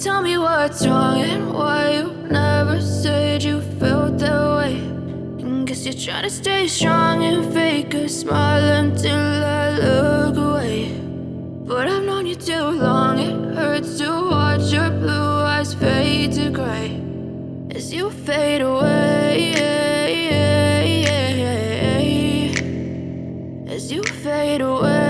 Tell me what's wrong and why you never said you felt that way. And guess you're trying to stay strong and fake a smile until I look away. But I've known you too long, it hurts to watch your blue eyes fade to gray as you fade away, as you fade away.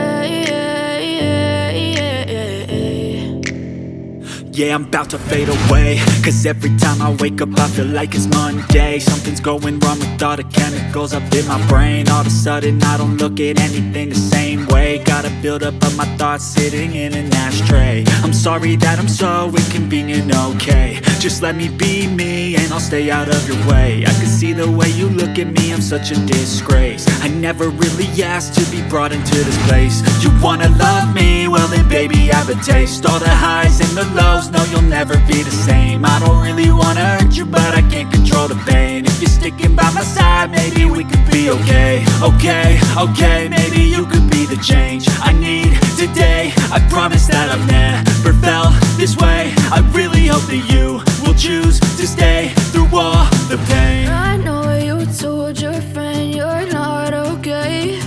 Yeah, I'm about to fade away, cause every time I wake up I feel like it's Monday. Something's going wrong with all the chemicals up in my brain. All of a sudden I don't look at anything the same way. Gotta build up of my thoughts sitting in an ashtray. I'm sorry that I'm so inconvenient, okay. Just let me be me and I'll stay out of your way. I can see the way you look at me, I'm such a disgrace. I never really asked to be brought into this place. You wanna love me? Well then baby have a taste. All the highs and the lows, no, you'll never be the same. I don't really wanna hurt you, but I can't control the pain. If you're sticking by my side, maybe we could be okay. Okay, maybe you could be the change I need today. I promise that I've never felt this way. I really hope that you will choose to stay through all the pain. I know you told your friend you're not okay.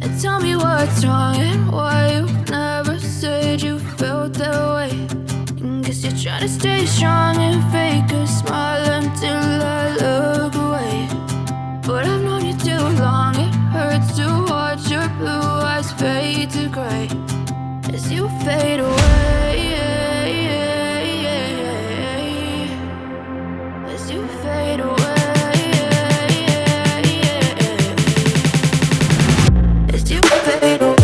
And tell me what's wrong and why you never said you felt that way. Guess you're trying to stay strong and fake a smile until I look away. But I've known you too long, it hurts to watch your blue eyes fade to gray as you fade away, as you fade away, as you fade away.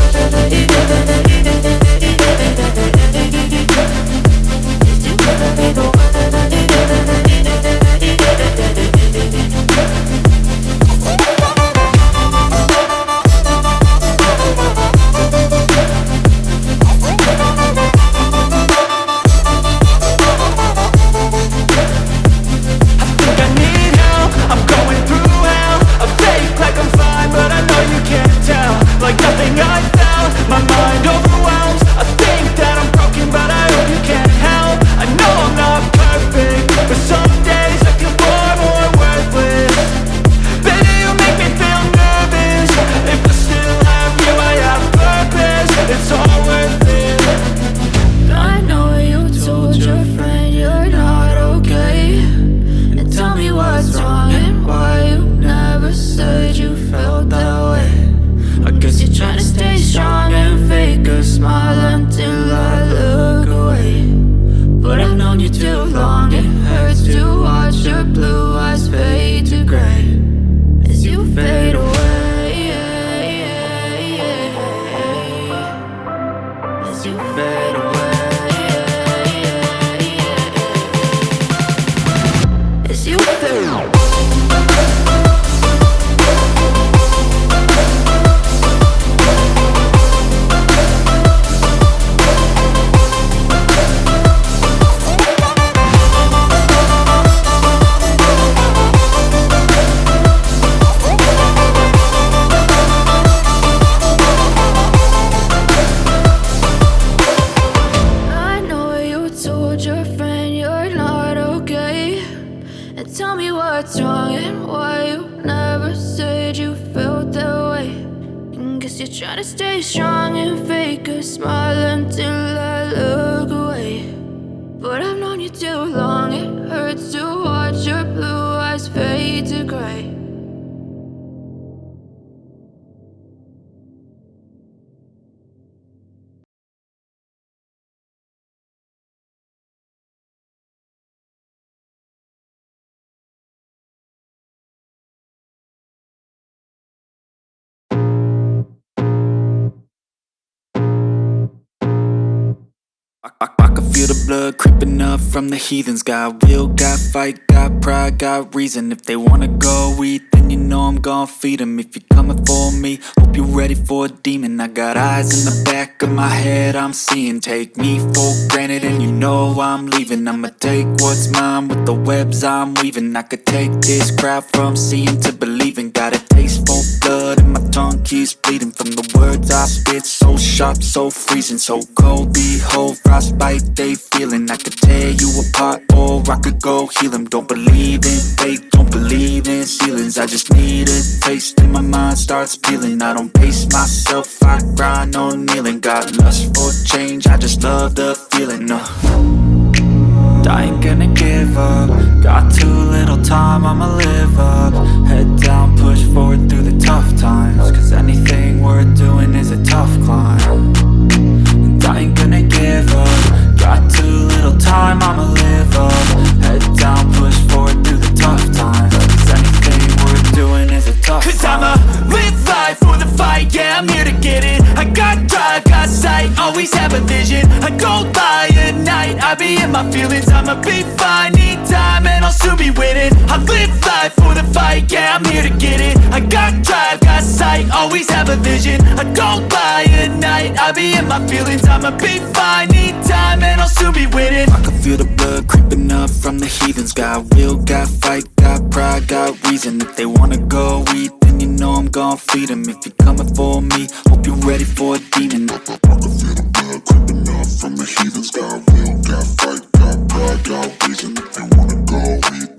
I can feel the blood creeping up from the heathens. Got will, got fight, got pride, got reason. If they wanna go eat, then you know I'm gon' feed them. If you're coming for me, hope you're ready for a demon. I got eyes in the back of my head, I'm seeing. Take me for granted and you know I'm leaving. I'ma take what's mine with the webs I'm weaving. I could take this crowd from seeing to believing. Got a taste for blood and my tongue keeps bleeding from the words I spit. So sharp, so freezing, so cold, behold, frostbite fight they feeling. I could tear you apart or I could go heal them. Don't believe in fate, don't believe in ceilings. I just need a taste and my mind starts peeling. I don't pace myself, I grind on kneeling. Got lust for change, I just love the feeling. I ain't gonna give up. Got too little time, I'ma live up. Head down, push forward through the tough times. Cause anything worth doing is a tough climb. And I ain't gonna give up. Got too little time, I'ma live up. Head down, push forward through the tough times. Cause anything worth doing is a tough climb. Cause I'ma live life for the fight, yeah, I'm here to get it. I got drive, got sight, always have a vision. I don't lie at night, I be in my feelings. I'ma be fine, need time, and I'll soon be winning. I live life for the fight, yeah, I'm here to get it. I got drive, got sight, always have a vision. I don't lie at night, I be in my feelings. I'ma be fine, need time, and I'll soon be winning. I can feel the blood creeping up from the heathens. Got will, got fight, got pride, got reason. If they wanna go eat, then you know I'm gon' feed them. If you're coming for me, hope you're ready for a demon. I can feel the blood creeping up from the heathens. Got will, got fight, got pride, got reason. If they wanna go eat,